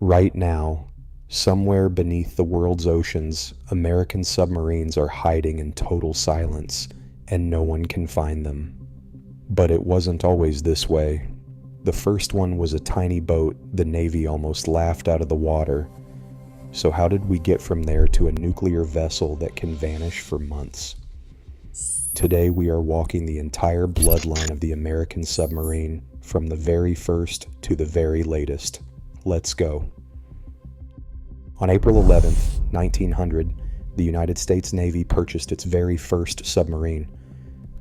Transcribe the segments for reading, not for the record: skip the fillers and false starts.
Right now, somewhere beneath the world's oceans, American submarines are hiding in total silence, and no one can find them. But it wasn't always this way. The first one was a tiny boat the Navy almost laughed out of the water. So how did we get from there to a nuclear vessel that can vanish for months? Today we are walking the entire bloodline of the American submarine, from the very first to the very latest. Let's go. On April 11th, 1900, the United States Navy purchased its very first submarine.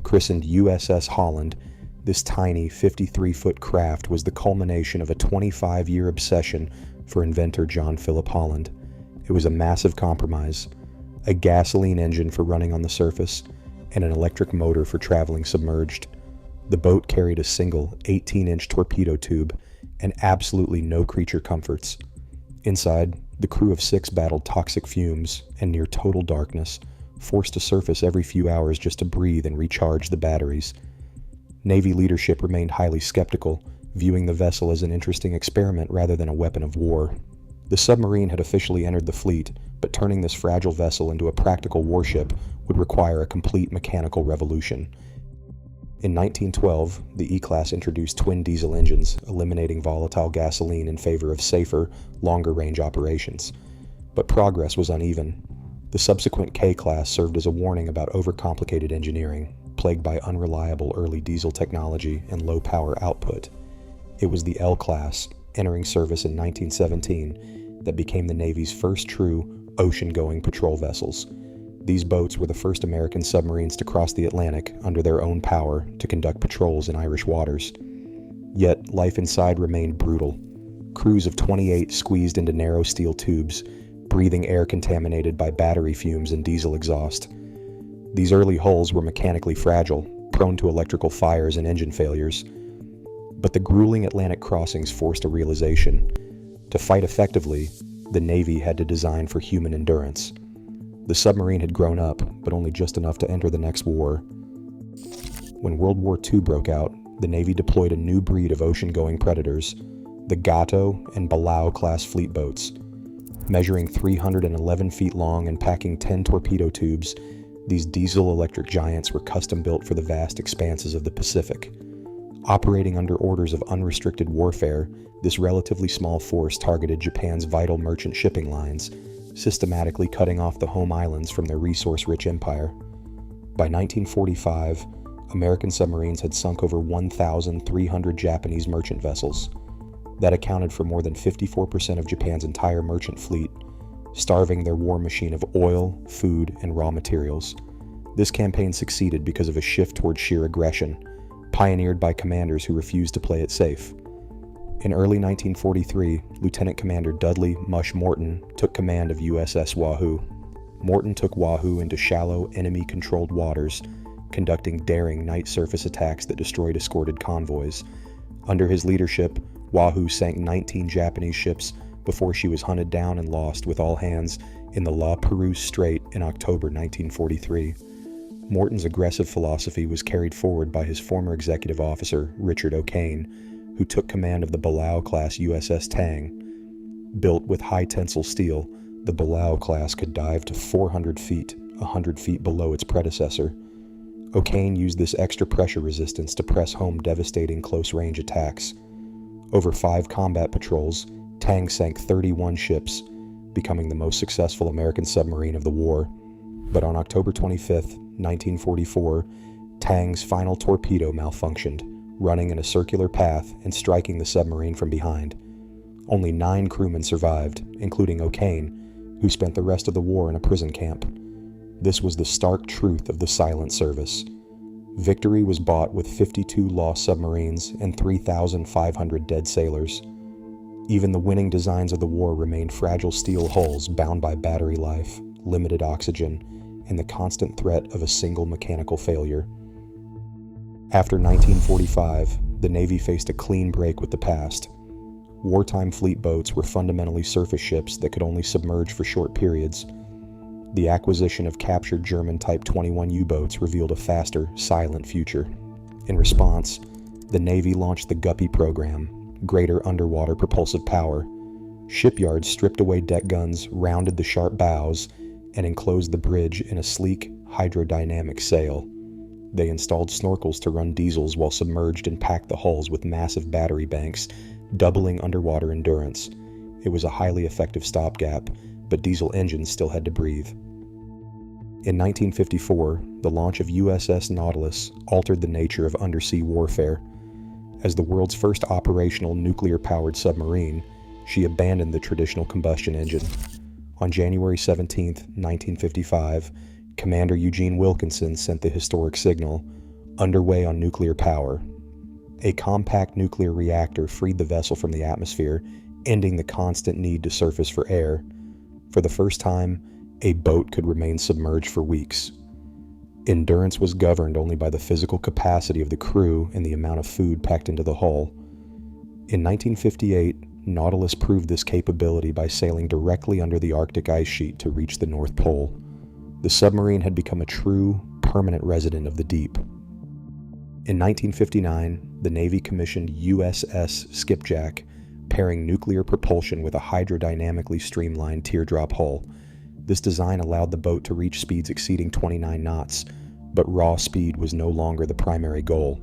Christened USS Holland, this tiny 53-foot craft was the culmination of a 25-year obsession for inventor John Philip Holland. It was a massive compromise: a gasoline engine for running on the surface and an electric motor for traveling submerged. The boat carried a single 18-inch torpedo tube and absolutely no creature comforts. Inside, the crew of 6 battled toxic fumes and near total darkness, forced to surface every few hours just to breathe and recharge the batteries. Navy leadership remained highly skeptical, viewing the vessel as an interesting experiment rather than a weapon of war. The submarine had officially entered the fleet, but turning this fragile vessel into a practical warship would require a complete mechanical revolution. In 1912, the E-Class introduced twin diesel engines, eliminating volatile gasoline in favor of safer, longer-range operations. But progress was uneven. The subsequent K-Class served as a warning about overcomplicated engineering, plagued by unreliable early diesel technology and low power output. It was the L-Class, entering service in 1917, that became the Navy's first true ocean-going patrol vessels. These boats were the first American submarines to cross the Atlantic under their own power to conduct patrols in Irish waters. Yet, life inside remained brutal. Crews of 28 squeezed into narrow steel tubes, breathing air contaminated by battery fumes and diesel exhaust. These early hulls were mechanically fragile, prone to electrical fires and engine failures. But the grueling Atlantic crossings forced a realization. To fight effectively, the Navy had to design for human endurance. The submarine had grown up, but only just enough to enter the next war. When World War II broke out, the Navy deployed a new breed of ocean-going predators, the Gato and Balao-class fleet boats. Measuring 311 feet long and packing 10 torpedo tubes, these diesel-electric giants were custom-built for the vast expanses of the Pacific. Operating under orders of unrestricted warfare, this relatively small force targeted Japan's vital merchant shipping lines, systematically cutting off the home islands from their resource-rich empire. By 1945, American submarines had sunk over 1,300 Japanese merchant vessels. That accounted for more than 54% of Japan's entire merchant fleet, starving their war machine of oil, food, and raw materials. This campaign succeeded because of a shift toward sheer aggression, pioneered by commanders who refused to play it safe. In early 1943, Lieutenant Commander Dudley "Mush" Morton took command of USS Wahoo. Morton took Wahoo into shallow, enemy-controlled waters, conducting daring night surface attacks that destroyed escorted convoys. Under his leadership, Wahoo sank 19 Japanese ships before she was hunted down and lost with all hands in the La Perouse Strait in October 1943. Morton's aggressive philosophy was carried forward by his former executive officer, Richard O'Kane, who took command of the Balao-class USS Tang. Built with high-tensile steel, the Balao-class could dive to 400 feet, 100 feet below its predecessor. O'Kane used this extra pressure resistance to press home devastating close-range attacks. Over 5 combat patrols, Tang sank 31 ships, becoming the most successful American submarine of the war. But on October 25, 1944, Tang's final torpedo malfunctioned, running in a circular path and striking the submarine from behind. Only 9 crewmen survived, including O'Kane, who spent the rest of the war in a prison camp. This was the stark truth of the silent service. Victory was bought with 52 lost submarines and 3,500 dead sailors. Even the winning designs of the war remained fragile steel hulls bound by battery life, limited oxygen, and the constant threat of a single mechanical failure. After 1945, the Navy faced a clean break with the past. Wartime fleet boats were fundamentally surface ships that could only submerge for short periods. The acquisition of captured German Type 21 U-boats revealed a faster, silent future. In response, the Navy launched the Guppy program, Greater Underwater Propulsive Power. Shipyards stripped away deck guns, rounded the sharp bows, and enclosed the bridge in a sleek, hydrodynamic sail. They installed snorkels to run diesels while submerged and packed the hulls with massive battery banks, doubling underwater endurance. It was a highly effective stopgap, but diesel engines still had to breathe. In 1954, the launch of USS Nautilus altered the nature of undersea warfare. As the world's first operational nuclear-powered submarine, she abandoned the traditional combustion engine. On January 17, 1955, Commander Eugene Wilkinson sent the historic signal, "Underway on nuclear power." A compact nuclear reactor freed the vessel from the atmosphere, ending the constant need to surface for air. For the first time, a boat could remain submerged for weeks. Endurance was governed only by the physical capacity of the crew and the amount of food packed into the hull. In 1958, Nautilus proved this capability by sailing directly under the Arctic ice sheet to reach the North Pole. The submarine had become a true, permanent resident of the deep. In 1959, the Navy commissioned USS Skipjack, pairing nuclear propulsion with a hydrodynamically streamlined teardrop hull. This design allowed the boat to reach speeds exceeding 29 knots, but raw speed was no longer the primary goal.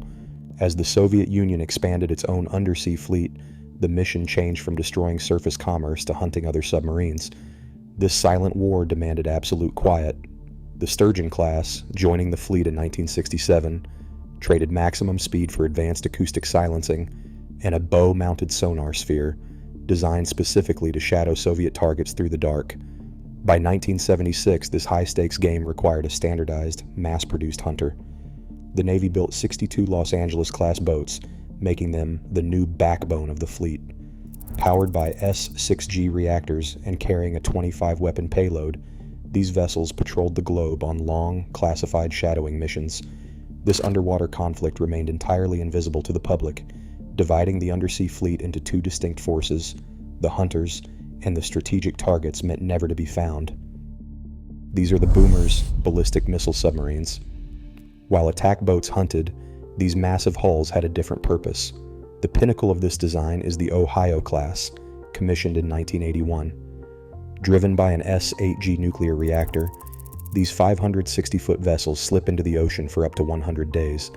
As the Soviet Union expanded its own undersea fleet, the mission changed from destroying surface commerce to hunting other submarines. This silent war demanded absolute quiet. The Sturgeon class, joining the fleet in 1967, traded maximum speed for advanced acoustic silencing and a bow-mounted sonar sphere, designed specifically to shadow Soviet targets through the dark. By 1976, this high-stakes game required a standardized, mass-produced hunter. The Navy built 62 Los Angeles-class boats, making them the new backbone of the fleet. Powered by S-6G reactors and carrying a 25-weapon payload, these vessels patrolled the globe on long, classified shadowing missions. This underwater conflict remained entirely invisible to the public, dividing the undersea fleet into two distinct forces: the hunters and the strategic targets meant never to be found. These are the boomers, ballistic missile submarines. While attack boats hunted, these massive hulls had a different purpose. The pinnacle of this design is the Ohio class, commissioned in 1981. Driven by an S-8G nuclear reactor, these 560-foot vessels slip into the ocean for up to 100 days.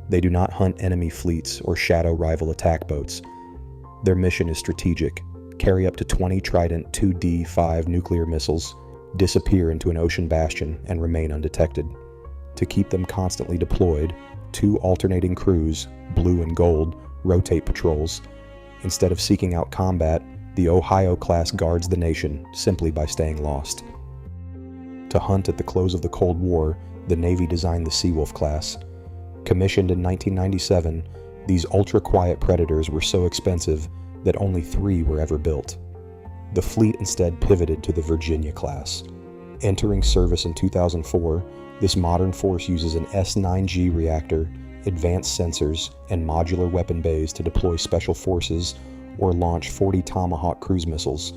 They do not hunt enemy fleets or shadow rival attack boats. Their mission is strategic: carry up to 20 Trident 2D5 nuclear missiles, disappear into an ocean bastion, and remain undetected. To keep them constantly deployed, two alternating crews, blue and gold, rotate patrols. Instead of seeking out combat, the Ohio class guards the nation simply by staying lost. To hunt at the close of the Cold War, the Navy designed the Seawolf class. Commissioned in 1997, these ultra-quiet predators were so expensive that only 3 were ever built. The fleet instead pivoted to the Virginia class. Entering service in 2004, this modern force uses an S-9G reactor, advanced sensors, and modular weapon bays to deploy special forces or launch 40 Tomahawk cruise missiles.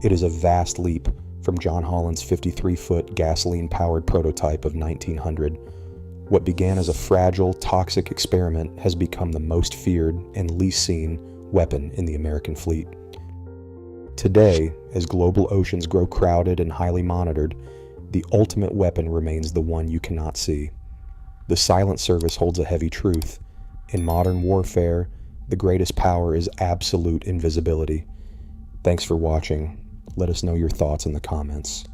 It is a vast leap from John Holland's 53-foot gasoline-powered prototype of 1900. What began as a fragile, toxic experiment has become the most feared and least seen weapon in the American fleet. Today, as global oceans grow crowded and highly monitored, the ultimate weapon remains the one you cannot see. The silent service holds a heavy truth. In modern warfare, the greatest power is absolute invisibility. Thanks for watching. Let us know your thoughts in the comments.